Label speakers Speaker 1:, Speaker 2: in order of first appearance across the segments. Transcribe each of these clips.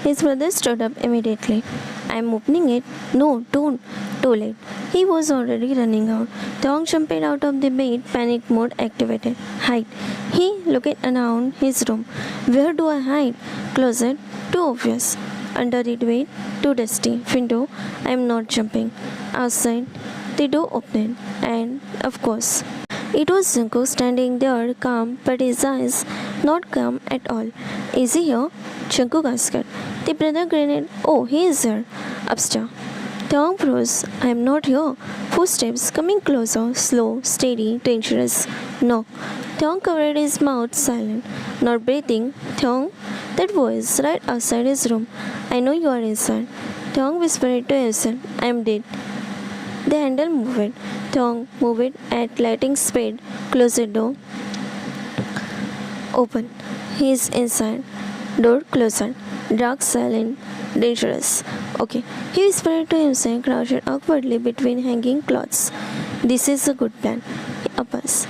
Speaker 1: His brother stood up immediately. I'm opening it. No, don't. Too late. He was already running out. Thong jumped out of the bed, panic mode activated. Hide. He looked around his room. Where do I hide? Closet. Too obvious. Under the bed. Too dusty. Window. I'm not jumping. Outside. The door opened. And, of course, it was Junko standing there, calm, but his eyes not calm at all. Is he here? Junko asked. The brother grinned. Oh, he is here. Upstairs. Thong froze. I am not here. Footsteps coming closer, slow, steady, dangerous. No. Thong covered his mouth, silent, not breathing. Thong, that voice right outside his room. I know you are inside. Thong whispered to himself. I am dead. The handle moved. Thong moved at lightning speed. Close the door. Open. He is inside. Door closed. Dark, silent, dangerous. Okay. He whispered to himself, crouched awkwardly between hanging cloths. This is a good plan. Uppers.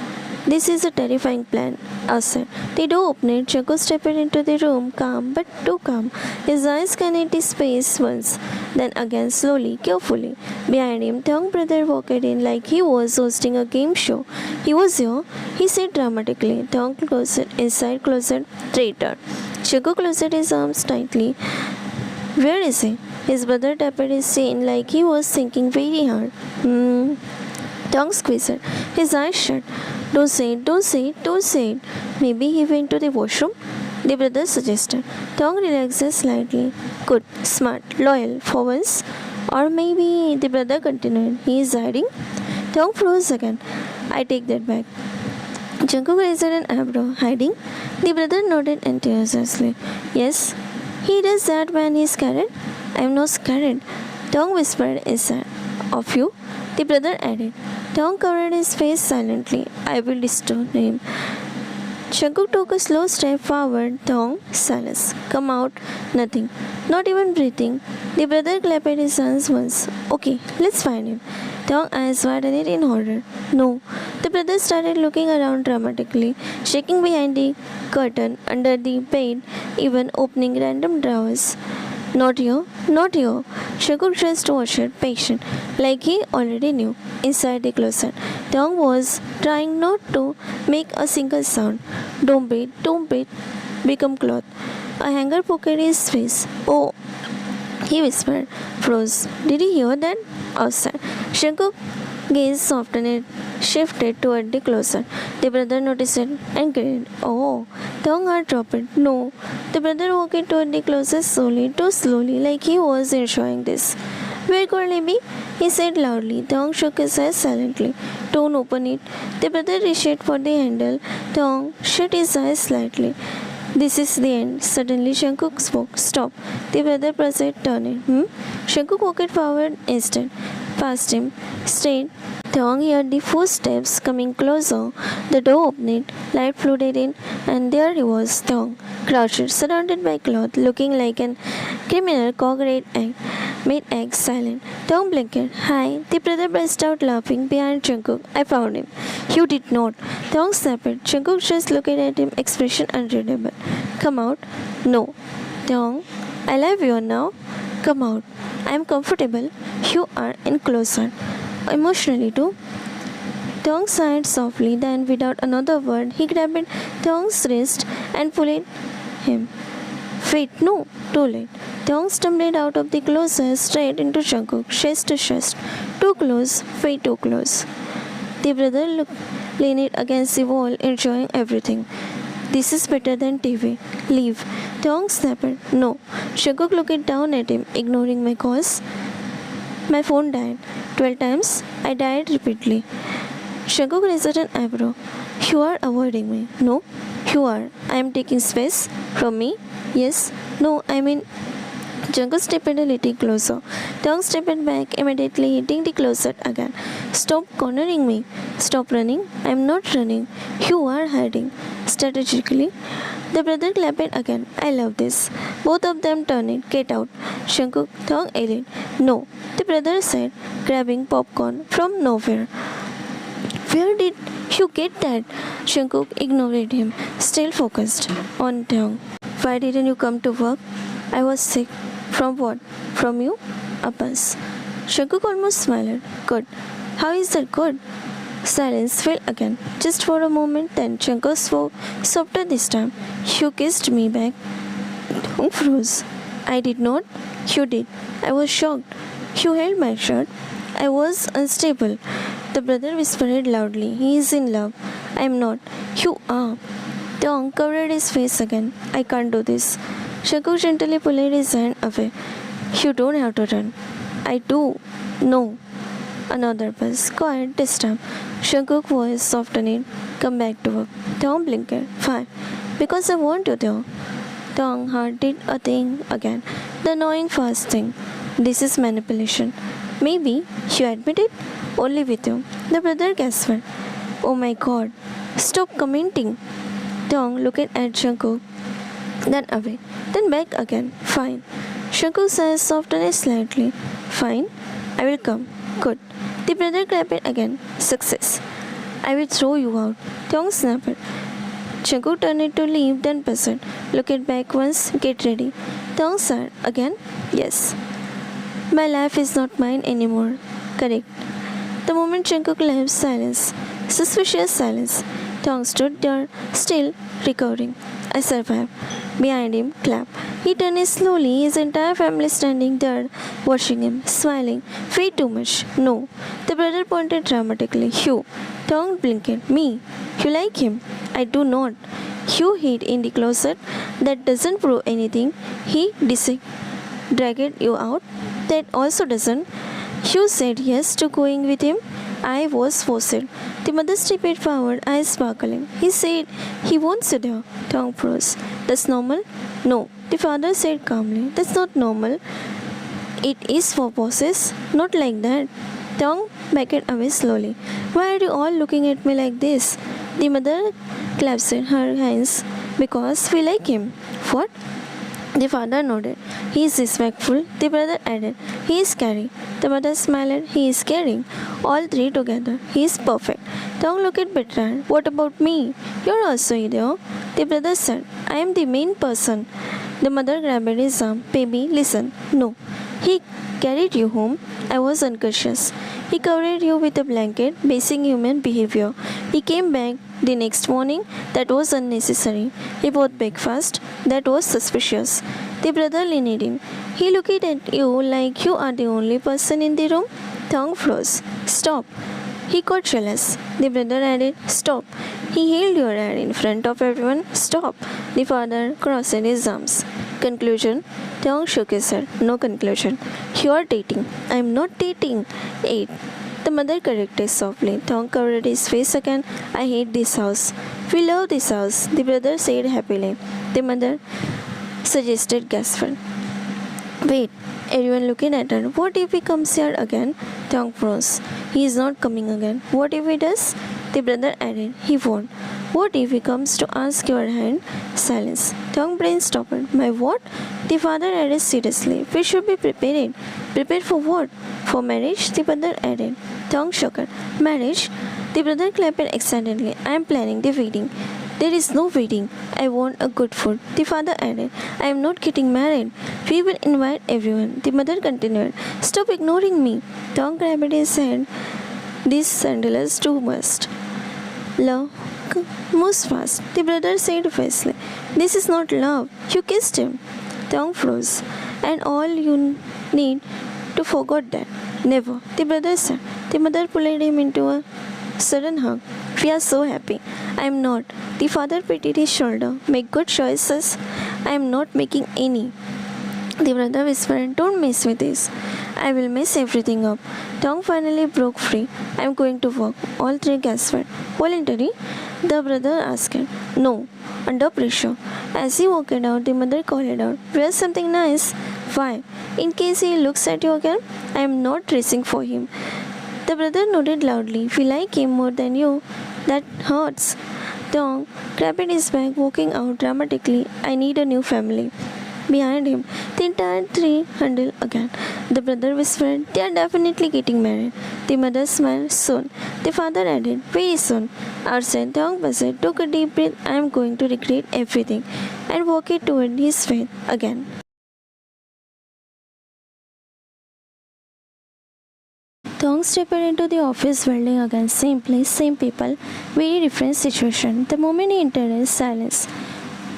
Speaker 1: This is a terrifying plan. Outside. The door opened. Chaco stepped into the room, calm but too calm. His eyes scanned the space once, then again slowly, carefully. Behind him, Thong brother walked in like he was hosting a game show. He was here, he said dramatically. Thong closed inside closet, traitor. Chaco closed his arms tightly. Where is he? His brother tapped his chin like he was thinking very hard. Thong squeezed. His eyes shut. Don't say it, don't say it, don't say it. Maybe he went to the washroom? The brother suggested. Thong relaxed slightly. Good, smart, loyal, for once. Or maybe the brother continued. He is hiding? Thong froze again. I take that back. Jungkook raised an eyebrow. Hiding? The brother nodded enthusiastically. Yes, he does that when he's scared. I am not scared. Thong whispered inside. Of you? The brother added. Thong covered his face silently. I will disturb him. Jungkook took a slow step forward. Thong, silence. Come out. Nothing. Not even breathing. The brother clapped his hands once. Okay, let's find him. Thong eyes widened in horror. No. The brother started looking around dramatically, shaking behind the curtain, under the bed, even opening random drawers. Not here, not here. Jungkook just watched, patient, like he already knew. Inside the closet, Thong was trying not to make a single sound. Don't breathe, become cloth. A hanger poked his face. Oh, he whispered, froze. Did he hear that? Outside. Jungkook gaze softened, shifted toward the closet. The brother noticed it and grinned. Oh, Thong heart dropped. No. The brother walked toward the closet slowly, too slowly, like he was enjoying this. Where could he be? He said loudly. Thong shook his head silently. Don't open it. The brother reached for the handle. Thong shut his eyes slightly. This is the end. Suddenly Jungkook spoke. Stop. The brother pressed turning. Jungkook walked forward instead. Past him. Straight. Thong heard the footsteps coming closer. The door opened. Light flooded in. And there he was. Thong. Crouched, surrounded by cloth, looking like an criminal caught egg. Made egg silent. Thong blinked. Hi. The brother burst out laughing behind Jungkook. I found him. You did not. Thong snapped. Jungkook just looked at him, expression unreadable. Come out. No. Thong. I love you now. Come out. I am comfortable. You are in closer. Emotionally too. Thong sighed softly, then without another word, he grabbed Thong's wrist and pulled him. Wait, no, too late. Thong stumbled out of the closet straight into Jungkook, chest to chest. Too close, way too close. The brother leaned against the wall, enjoying everything. This is better than TV. Leave. Thong snapped. No. Jungkook looked down at him, ignoring my calls. My phone died. 12 times. I died repeatedly. Jungkook raised an eyebrow. You are avoiding me. No, you are. I am taking space from me. Yes. No, I mean. Jungkook stepped a little closer. Thong stepped back, immediately hitting the closet again. Stop cornering me. Stop running. I am not running. You are hiding. Strategically. The brother clapped again. I love this. Both of them turned. Get out. Jungkook, Thong yelled. No, the brother said, grabbing popcorn from nowhere. Where did you get that? Jungkook ignored him, still focused on Thong. Why didn't you come to work? I was sick. From what? From you? A buzz. Shaguk almost smiled. Good. How is that good? Silence fell again, just for a moment, then Shankar spoke, softer this time. You kissed me back. Tongue froze. I did not. You did. I was shocked. You held my shirt. I was unstable. The brother whispered loudly. He is in love. I am not. You are. Tongue covered his face again. I can't do this. Shankar gently pulled his hand away. You don't have to run. I do. No. Another buzz. Quiet this time. Shankuk's voice softened. Come back to work. Tom blinked. Fine. Because I want you there. Tong heart did a thing again. The annoying fast thing. This is manipulation. Maybe you admit it? Only with you. The brother gasped. Oh my god. Stop commenting. Tong looked at Shankuk. Then away. Then back again. Fine. Shankuk's eyes softened slightly. Fine. I will come. Good. The brother clapped again. Success. I will throw you out. Tong snapped. Shankuk turned to leave, then buzzed. Look it back once. Get ready. Tong said. Again? Yes. My life is not mine anymore. Correct. The moment Shankuk left, silence. Suspicious silence. Tong stood there, still recovering. I survived. Behind him, clap. He turned slowly, his entire family standing there, watching him, smiling. Way too much. No. The brother pointed dramatically. You. Tong blinked. Me. You like him? I do not. You hid in the closet. That doesn't prove anything. He dragged you out. That also doesn't. You said yes to going with him. I was forced. The mother stepped forward, eyes sparkling. He said he wants you there. Tong froze. That's normal? No. The father said calmly. That's not normal. It is for bosses. Not like that. Tong backed away slowly. Why are you all looking at me like this? The mother clasped her hands. Because we like him. What? The father nodded. He is respectful. The brother added. He is scary. The mother smiled. He is caring. All three together. He is perfect. Tong looked betrayed. What about me? You're also idiot. The brother said. I am the main person. The mother grabbed his arm. Baby, listen. No. He carried you home. I was unconscious. He covered you with a blanket. Basic human behavior. He came back the next morning. That was unnecessary. He bought breakfast. That was suspicious. The brother leaned in. He looked at you like you are the only person in the room. Tong froze. Stop. He got jealous. The brother added, Stop. He held your hand in front of everyone. Stop. The father crossed his arms. Conclusion. Tong shook his head. No conclusion. You are dating. I am not dating. 8. The mother corrected softly. Tong covered his face again. I hate this house. We love this house. The brother said happily. The mother suggested gasping. Wait. Everyone looking at her. What if he comes here again? Tong froze. He is not coming again. What if he does? The brother added. He won't. What if he comes to ask your hand? Silence. Tong brain stopped. My what? The father added seriously. We should be prepared. Prepared for what? For marriage? The brother added. Tong shook her. Marriage? The brother clapped excitedly. I am planning the wedding. There is no wedding. I want a good food. The father added. I am not getting married. We will invite everyone. The mother continued. Stop ignoring me. Tong grabbed his hand. This sandals too must. Love moves fast. The brother said fiercely. This is not love. You kissed him. Tong froze. And all you need to forget that. Never. The brother said. The mother pulled him into a sudden hug. We are so happy. I am not. The father patted his shoulder. Make good choices. I am not making any. The brother whispered, Don't mess with this. I will mess everything up. Tong finally broke free. I am going to work. All three gasped. Voluntary? The brother asked. No. Under pressure. As he walked out, the mother called out, Wear something nice. Why? In case he looks at you again? I am not racing for him. The brother nodded loudly. We like him more than you. That hurts. Tong grabbed his bag, walking out dramatically. I need a new family. Behind him, the entire three huddled again. The brother whispered, They are definitely getting married. The mother smiled, Soon. The father added, Very soon. Outside, Tong buzzed, took a deep breath. I am going to regret everything. And walked toward his faith again. Thong stepped into the office building again. Same place, same people, very different situation. The moment he entered is silence.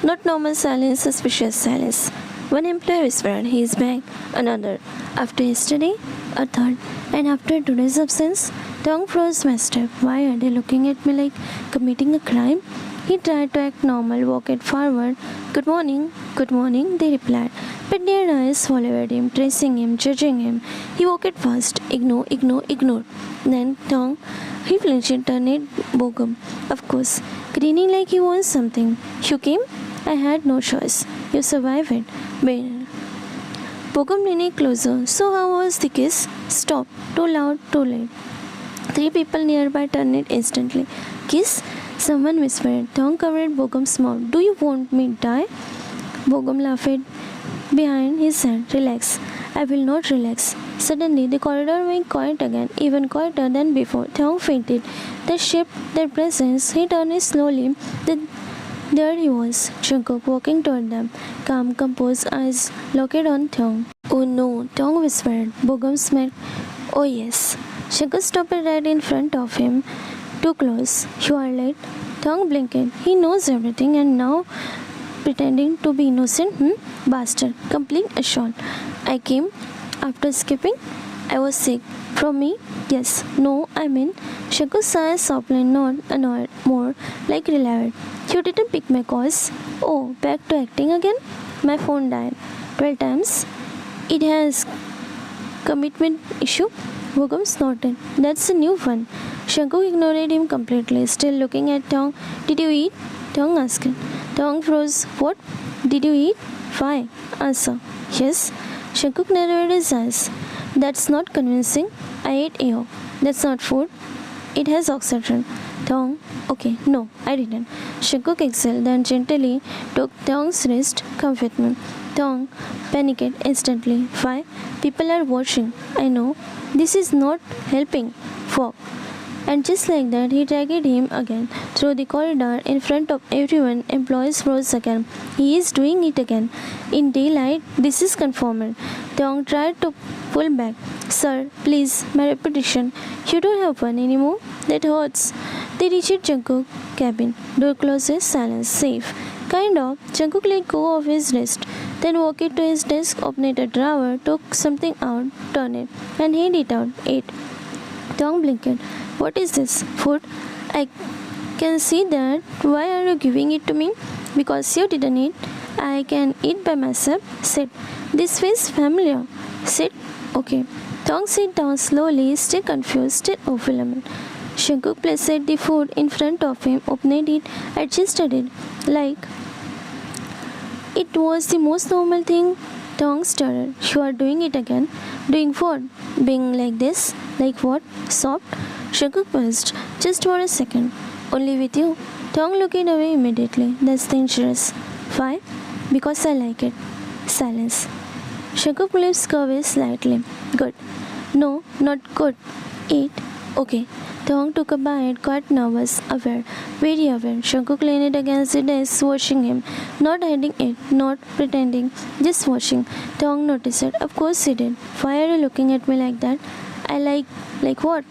Speaker 1: Not normal silence, suspicious silence. One employee whispered, he is back. Another. After yesterday, a third. And after today's absence, Thong froze my step. Why are they looking at me like committing a crime? He tried to act normal, walked forward. Good morning, they replied. But their eyes followed him, tracing him, judging him. He walked fast. Ignore. Then Thong, he flinched, turned it Bogum. Of course, grinning like he wants something. You came? I had no choice. You survived it. Better. Bogum leaned closer. So how was the kiss? Stop. Too loud, too late. Three people nearby turned it instantly. Kiss? Someone whispered. Thong covered Bogum's mouth. Do you want me to die? Bogum laughed behind his hand. Relax. I will not relax. Suddenly, the corridor went quiet again, even quieter than before. Thong fainted. They shift their presence. He turned slowly. There he was, Jungkook walking toward them, calm, composed, eyes locked on Thong. Oh no, Thong whispered. Bogum smirked. Oh yes. Jungkook stopped right in front of him. Too close. You are late. Thong blinked. He knows everything and now pretending to be innocent, Bastard. Complete assault. I came after skipping. I was sick. From me? Yes. No, I mean. Jungkook's eyes softly, not annoyed, more like relieved. You didn't pick my calls. Oh, back to acting again? My phone died 12 times. It has commitment issue. Bogum snorted. That's a new one. Jungkook ignored him completely, still looking at Thong. Did you eat? Thong asked. Thong froze. What? Did you eat? Why? Answer. Yes. Jungkook narrowed his eyes. That's not convincing. I ate air. That's not food. It has oxygen. Thong. Okay, no, I didn't. Jungkook exhaled, then gently took Thong's wrist. Come with me. Thong panicked instantly. Why? People are watching. I know. This is not helping. Walk. And just like that, he dragged him again through the corridor in front of everyone. Employees froze again. He is doing it again. In daylight, this is confirmed. Thong tried to pull back. Sir, please, my reputation. You don't have one anymore? That hurts. They reached Jungkook's cabin. Door closes, silence, safe. Kind of. Jungkook let go of his wrist, then walked to his desk, opened a drawer, took something out, turned it, and handed it out. Ate. Thong blinked. What is this? Food? I can see that. Why are you giving it to me? Because you didn't eat. I can eat by myself. Sit. This feels familiar. Sit. Okay. Thong sat down slowly, still confused, still overwhelmed. Jungkook placed the food in front of him, opened it, adjusted it, like it was the most normal thing. Thong stuttered. You are doing it again. Doing what? Being like this? Like what? Soft? Jungkook paused, just for a second. Only with you. Thong looked away immediately. That's dangerous. Why? Because I like it. Silence. Jungkook's lips curved slightly. Good. No, not good. Eat. Okay. Thong took a bite, quite nervous, aware, very aware. Jungkook leaned against the desk, watching him, not hiding it, not pretending, just watching. Thong noticed it. Of course he did. Why are you looking at me like that? I like what?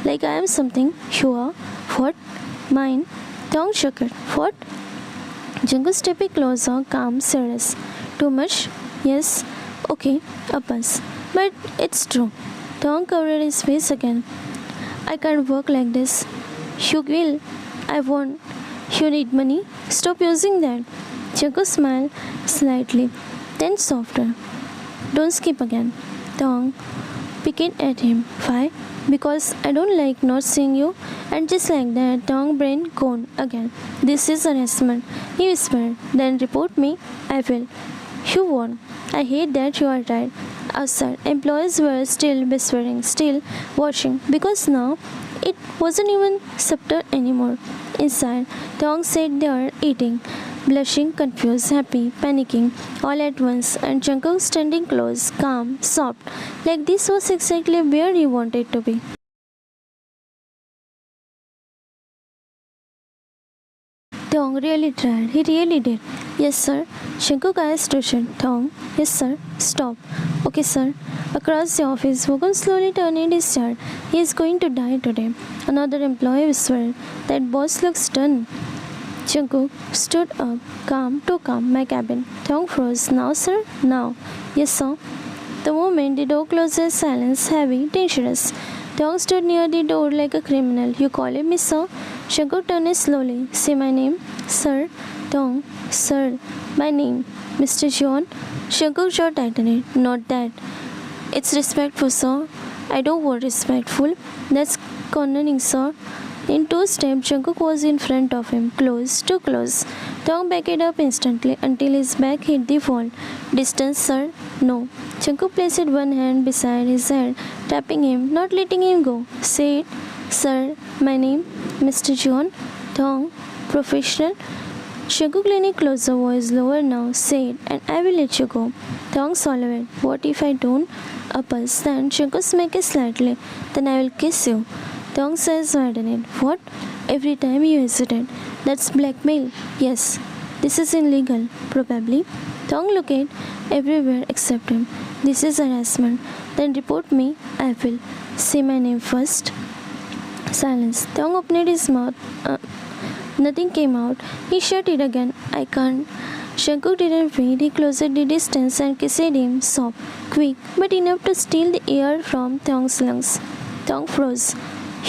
Speaker 1: Like I am something. Sure. What? Mine. Thong shook it. What? Jungkook stepped closer, calm, serious. Too much? Yes. Okay. A buzz. But it's true. Thong covered his face again. I can't work like this. You will. I won't. You need money? Stop using that. Jungkook smiled slightly, then softer. Don't skip again. Thong picked at him. Why? Because I don't like not seeing you. And just like that, Thong brain gone again. This is harassment. He whispered. Then report me. I will. You won't. I hate that you are right. Outside, employees were still whispering, still watching, because now it wasn't even subtle anymore. Inside, Thong sat there eating, blushing, confused, happy, panicking, all at once, and Jungkook standing close, calm, soft, like this was exactly where he wanted to be. Thong Thong really tried. He really did. Yes, sir. Jungkook eyes twitched. Thong. Yes, sir. Stop. Okay, sir. Across the office, Wogan slowly turned his chair. He is going to die today. Another employee whispered. That boss looks stunned. Jungkook stood up, calm to calm my cabin. Thong froze. Now, sir? Now. Yes, sir. The moment the door closes, silence, heavy, dangerous. Thong stood near the door like a criminal. You call him, Miss Sir? Jungkook turned slowly. Say my name? Sir. Thong. Sir. My name. Mr. John. Jungkook's jaw tightened. Not that. It's respectful, sir. I don't want respectful. That's condoning, sir. In two steps, Jungkook was in front of him, close, too close. Thong backed up instantly until his back hit the wall. Distance, sir? No. Jungkook placed one hand beside his head, tapping him, not letting him go. Say it. Sir, my name, Mr. John. Thong, professional. Jungkook leaning closer, voice lower now. Say it, and I will let you go. Thong swallowed. What if I don't? A pulse. Then Jungkook smacked slightly. Then I will kiss you. Thong says widened. What? Every time you hesitate. That's blackmail. Yes. This is illegal. Probably. Thong looked everywhere except him. This is harassment. Then report me. I will. Say my name first. Silence. Thong opened his mouth. Nothing came out. He shut it again. I can't. Jungkook didn't wait. He closed the distance and kissed him soft, quick, but enough to steal the air from Thong's lungs. Thong froze.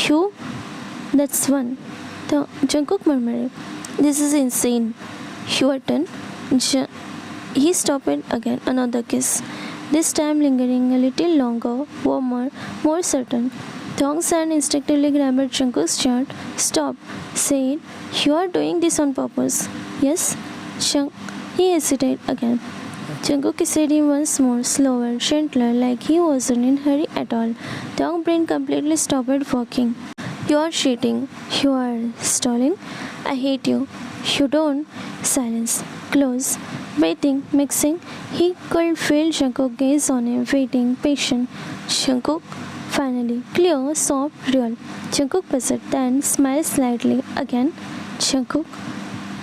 Speaker 1: You? That's one. Jungkook murmured. This is insane. Your turn. He stopped again. Another kiss. This time lingering a little longer, warmer, more certain. Thong's hand instinctively grabbed Jungkook's shirt. Stop. Say it. You are doing this on purpose. Yes? He hesitated again. Jungkook kissed him once more, slower, gentler, like he wasn't in a hurry at all. Thong's brain completely stopped working. You are cheating. You are stalling. I hate you. You don't. Silence. Close. Waiting, mixing. He could feel Jungkook's gaze on him, waiting, patient. Jungkook. Finally. Clear, soft, real. Jungkook buzzed, then smiled slightly. Again. Jungkook.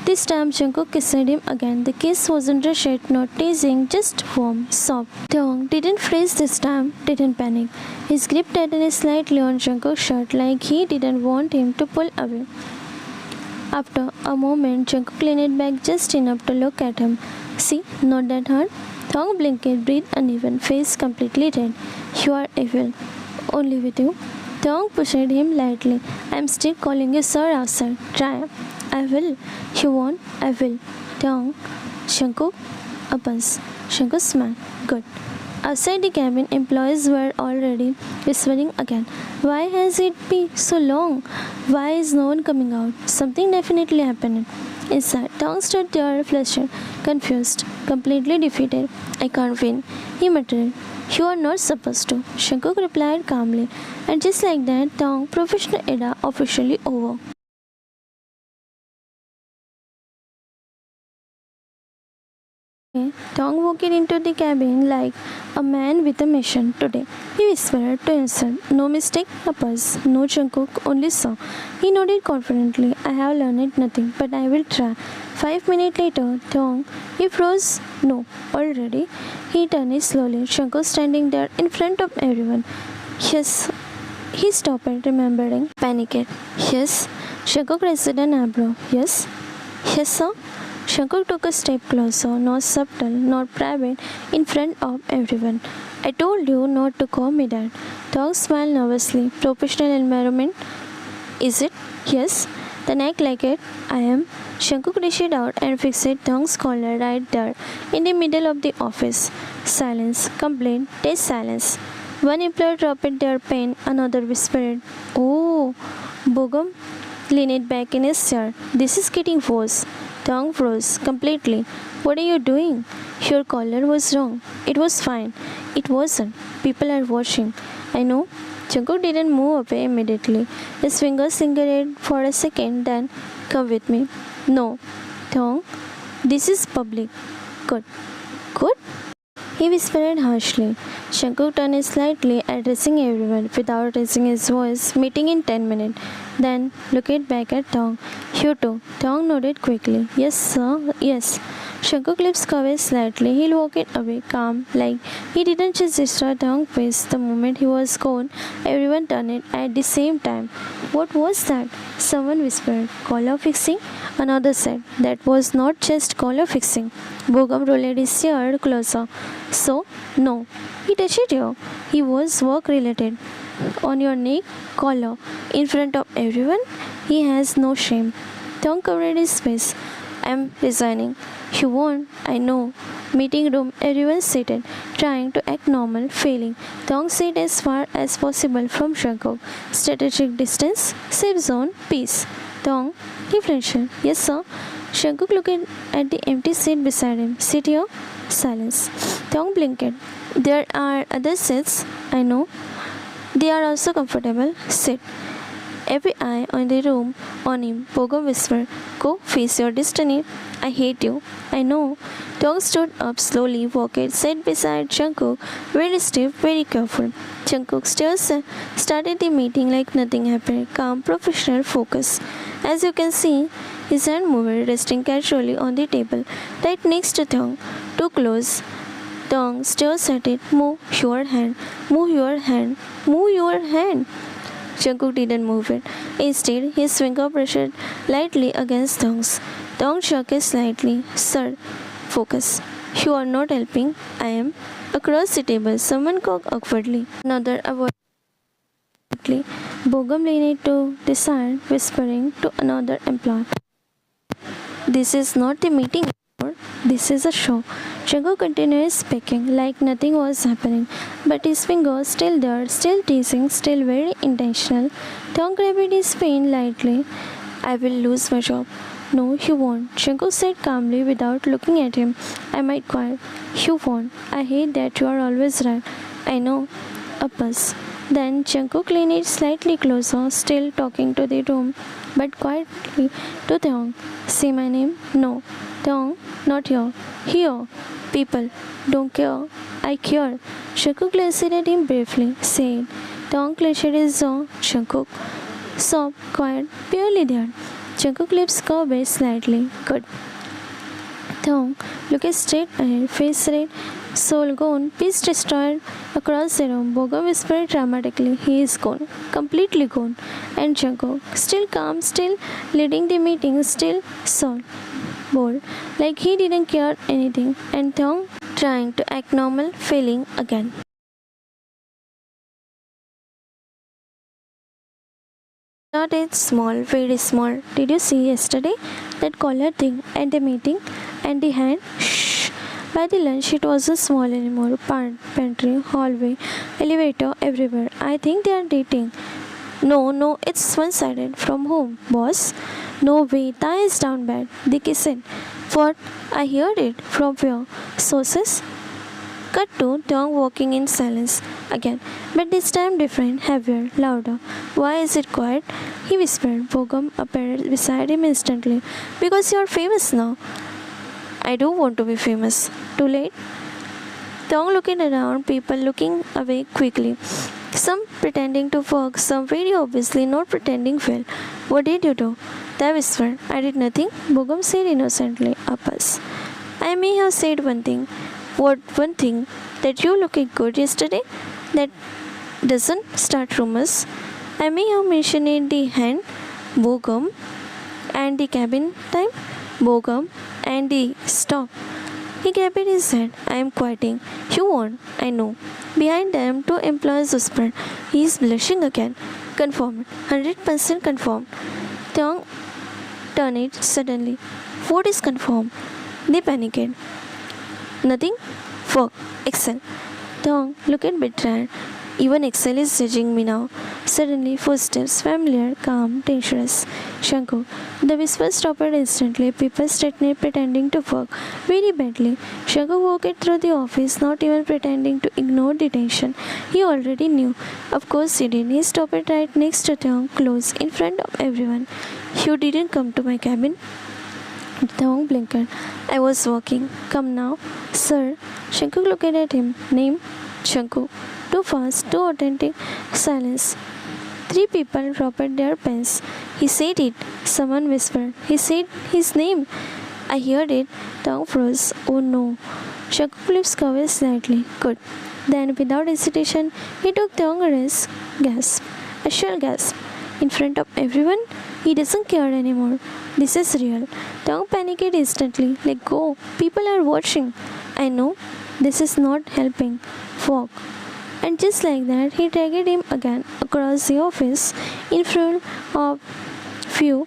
Speaker 1: This time Jungkook kissed him again. The kiss wasn't rushed, not teasing, just warm, soft. Thong didn't freeze this time, didn't panic. His grip tightened slightly on Jungkook's shirt like he didn't want him to pull away. After a moment, Jungkook leaned back just enough to look at him. See, not that hard. Thong blinked, breathed uneven, face completely red. You are evil. Only with you. Thong pushed him lightly. I'm still calling you sir outside. Try. I will. You won't? I will. Thong. Jungkook. A buzz. Jungkook smiled. Good. Outside the cabin, employees were already whispering again. Why has it been so long? Why is no one coming out? Something definitely happened. Inside, Thong stood there, flustered, confused, completely defeated. I can't win, he muttered. You are not supposed to, Jungkook replied calmly. And just like that, Thong professional era officially over. Thong walked into the cabin like a man with a mission today. He whispered to himself, no mistake, a buzz, no Jungkook, only sir. He nodded confidently, I have learned nothing, but I will try. 5 minutes later, Thong, he froze, no, already. He turned slowly, Jungkook standing there in front of everyone. Yes, he stopped, remembering, panicked. Yes, Jungkook raised an eyebrow. Yes, yes sir. Jungkook took a step closer, not subtle, not private, in front of everyone. I told you not to call me that. Thong smiled nervously. Professional environment? Is it? Yes. Then act like it. I am. Jungkook reached out and fixed Thong's collar right there, in the middle of the office. Silence. Complete. Dead silence. One employee dropped their pen, another whispered, Oh, Bogum leaned back in his chair. This is getting worse. Thong froze completely. What are you doing? Your collar was wrong. It was fine. It wasn't. People are watching. I know. Jungkook didn't move away immediately. His fingers lingered for a second, then, come with me. No. Thong, this is public. Good. Good? He whispered harshly. Shankuk turned slightly, addressing everyone without raising his voice. Meeting in 10 minutes. Then looked back at Tong. You too. Tong nodded quickly. Yes, sir. Yes. Shankuk's lips curved slightly. He walked away, calm, like he didn't just destroy Tong's face. The moment he was gone, everyone turned at the same time. What was that? Someone whispered. Collar fixing? Another said. That was not just collar fixing. Bogum rolled his chair closer. So, no. He touched you. He was work related. On your neck, collar. In front of everyone? He has no shame. Tong covered his face. I'm resigning. You won't, I know. Meeting room, everyone seated, trying to act normal, failing. Tong sat as far as possible from Shankuk. Strategic distance, safe zone, peace. Tong, he flinched. Yes, sir. Shankuk looked at the empty seat beside him. Sit here. Silence. Tong blinked. There are other seats, I know. They are also comfortable. Sit. Every eye on the room on him, Bogum whispered, Go face your destiny. I hate you. I know. Tong stood up slowly, walked, sat beside Jungkook, very stiff, very careful. Jungkook started the meeting like nothing happened, calm, professional, focus. As you can see, his hand moved, resting casually on the table, right next to Tong. Too close. Tong stares at it. Move your hand. Move your hand. Move your hand. Jungkook didn't move it. Instead, his finger brushed lightly against Tong's. Tong shook it slightly. Sir, focus. You are not helping. I am. Across the table, someone coughed awkwardly. Another avoided. Bogum leaned to the side, whispering to another employee. This is not the meeting anymore. This is a show. Jungkook continued speaking like nothing was happening, but his fingers still there, still teasing, still very intentional. Tong grabbed his pen lightly. I will lose my job. No, you won't, Jungkook said calmly without looking at him. I might quit. You won't. I hate that you are always right. I know. A buzz. Then Jungkook leaned slightly closer, still talking to the room, but quietly to Tong. Say my name? No. Tong, not here. Here. People, don't care. I care. Jungkook glanced at him briefly, said. Tong clenched his jaw. Jungkook. Soft, quiet, purely there. Jungkook's lips curved slightly. Good. Tong looked straight ahead, face red, soul gone, peace destroyed. Across the room, Bogum whispered dramatically, he is gone, completely gone. And Jungkook, still calm, still leading the meeting, still soul, bold, like he didn't care anything. And Tong trying to act normal, failing again. Not it small, very small. Did you see yesterday that collar thing at the meeting? And the hand? Shh. By the lunch, it wasn't small anymore. Pantry, hallway, elevator, everywhere. I think they are dating. No, it's one-sided. From whom? Boss? No way. Thai is down bad. They kissing. What? I heard it. From where? Sources? Cut to Tong walking in silence again, but this time different, heavier, louder. Why is it quiet? He whispered. Bogum appeared beside him instantly. Because you are famous now. I do want to be famous. Too late? Tong looking around, people looking away quickly. Some pretending to work, some very obviously not pretending well. What did you do? They whispered. I did nothing. Bogum said innocently. A bus. I may have said one thing. What one thing? That you looked good yesterday? That doesn't start rumors. I may have mentioned the hand, Bogum, and the cabin time, Bogum, and the stop. He grabbed his head. I am quieting. You won't. I know. Behind them, two employees whispered. He is blushing again. Confirmed. 100% confirmed. Tong turned it suddenly. What is confirmed? They panicked. Nothing? Fuck. Excel. Tong looked at betrayed. Even Excel is judging me now. Suddenly, footsteps, familiar, calm, dangerous. Shankuk. The whisper stopped instantly. People straightened, pretending to work very badly. Shankuk walked through the office, not even pretending to ignore the tension. He already knew. Of course he did. He stopped right next to Tong, close, in front of everyone. You didn't come to my cabin? Thong blinked. I was walking. Come now. Sir. Shankuk looked at him. Name? Shankuk. Too fast, too authentic. Silence. Three people dropped their pens. He said it. Someone whispered. He said his name. I heard it. Thong froze. Oh no. Shankuk lips covered slightly. Good. Then, without hesitation, he took Thong a risk. Gasp. A shell gasp. In front of everyone? He doesn't care anymore. This is real. Thong panicked instantly. Let go. People are watching. I know. This is not helping. Walk. And just like that, he dragged him again across the office in front of few.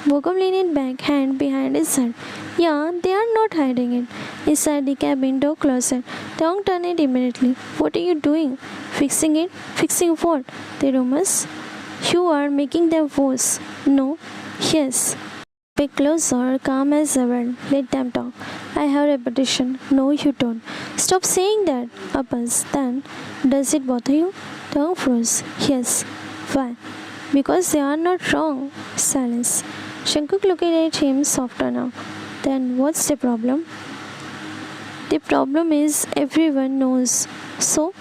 Speaker 1: Bogum leaned back, hand behind his head. Yeah, they are not hiding it. Inside the cabin door closet, Thong turned it immediately. What are you doing? Fixing it? Fixing what? The rumors? You are making them worse. No. Yes. Be closer, calm as ever. Let them talk. I have a petition. No, you don't. Stop saying that. Uppers. Then, does it bother you? Thong froze. Yes. Why? Because they are not wrong. Silence. Shankuk looked at him softer now. Then what's the problem? The problem is everyone knows. So?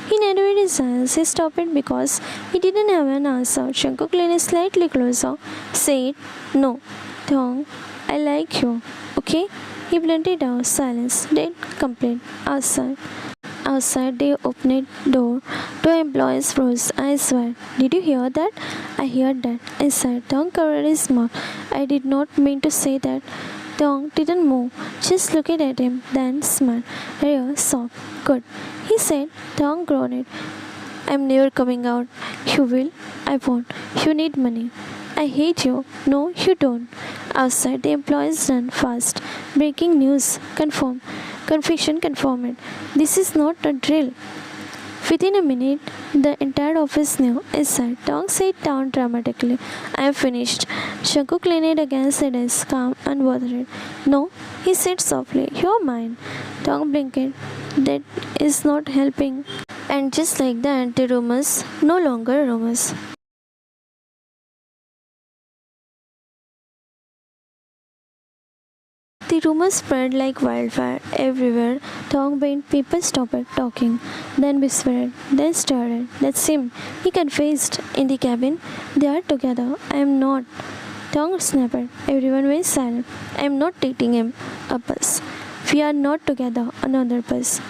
Speaker 1: He narrowed his eyes. He stopped it because he didn't have an answer. Shankuk leaned slightly closer. Said, no. Thong, I like you. Okay? He blunted out. Silence. Dead complete. Outside. Outside the opened door, two employees froze. Eyes wide. Did you hear that? I heard that. Inside, Thong covered his mouth. I did not mean to say that. Thong didn't move, just looked at him, then smiled. Real soft. Good. He said. Thong groaned. I'm never coming out. You will? I won't. You need money. I hate you. No, you don't. Outside, the employees ran fast. Breaking news. Confirm. Confusion confirmed. This is not a drill. Within a minute, the entire office knew. Inside, Thong sat down dramatically. I am finished. Shankuk leaned against the desk, calm and bothered. No, he said softly. You're mine. Thong blinked. That is not helping. And just like that, the rumors, no longer rumors. The rumors spread like wildfire everywhere. Thong bent, people stopped talking, then whispered, then stared. That's him. He confessed. In the cabin, they are together. I am not. Thong snapped. Everyone went silent. I am not dating him. A bus. We are not together. Another bus.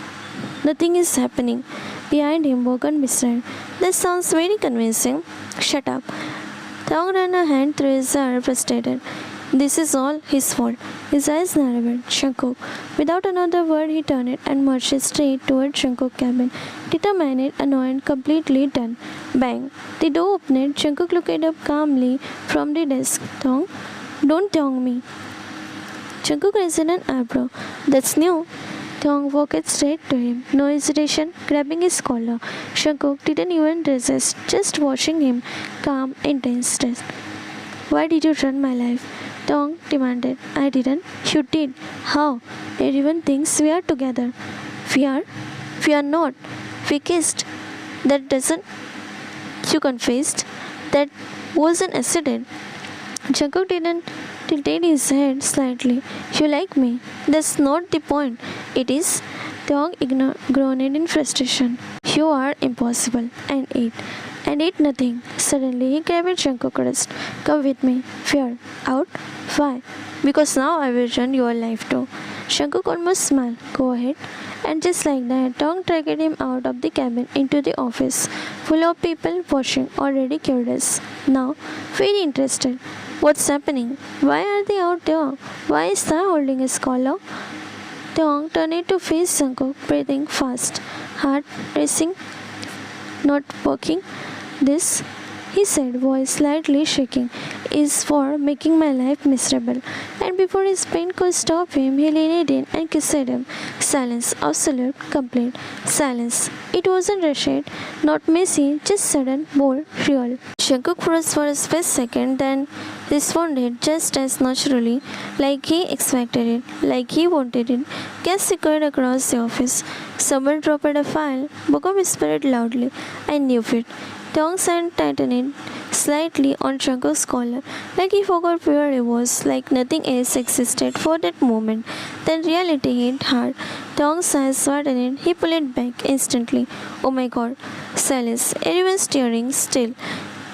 Speaker 1: Nothing is happening. Behind him, Bogan whispered. That sounds very convincing. Shut up. Thong ran a hand through his hair, frustrated. This is all his fault. His eyes narrowed. Shankuk. Without another word, he turned and marched straight toward Shankuk's cabin. Determined, annoyed, completely done. Bang. The door opened. Shankuk looked up calmly from the desk. Thong, don't tongue me. Shankuk raised an eyebrow. That's new. Thong walked straight to him. No hesitation, grabbing his collar. Shankuk didn't even resist, just watching him. Calm, intense. Why did you run my life? Thong demanded. I didn't. You did. How? Everyone thinks we are together. We are? We are not. We kissed. That doesn't. You confessed. That was an accident. Jacob didn't tilted his head slightly. You like me. That's not the point. It is. Thong groaned in frustration. You are impossible. And ate nothing. Suddenly he grabbed Shankuk's wrist. Come with me. Fear. Out? Why? Because now I will run your life too. Shankuk almost smiled. Go ahead. And just like that, Thong dragged him out of the cabin into the office, full of people watching, already curious. Now, very interested. What's happening? Why are they out there? Why is Sai holding his collar? Thong turned to face Shankuk, breathing fast, heart racing, not working. This, he said, voice slightly shaking, is for making my life miserable. And before his pain could stop him, he leaned in and kissed him. Silence, absolute, complete silence. It wasn't rushed, not messy, just sudden, bold, real. Shankuk froze for a split second, then responded just as naturally, like he expected it, like he wanted it. Gas secured across the office. Someone dropped a file. Bogo whispered loudly. I knew it. Thong's hand tightened. slightly on Jungkook's collar, like he forgot where he was, like nothing else existed for that moment. Then reality hit hard. Dong's eyes widened. He pulled it back instantly. Oh my god. Silence. Everyone staring still.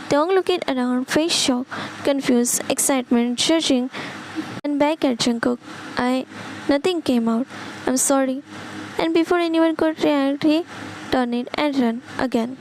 Speaker 1: Dong looking around, face shock, confused, excitement, judging, and back at Jungkook. Nothing came out. I'm sorry. And before anyone could react, he turned it and ran again.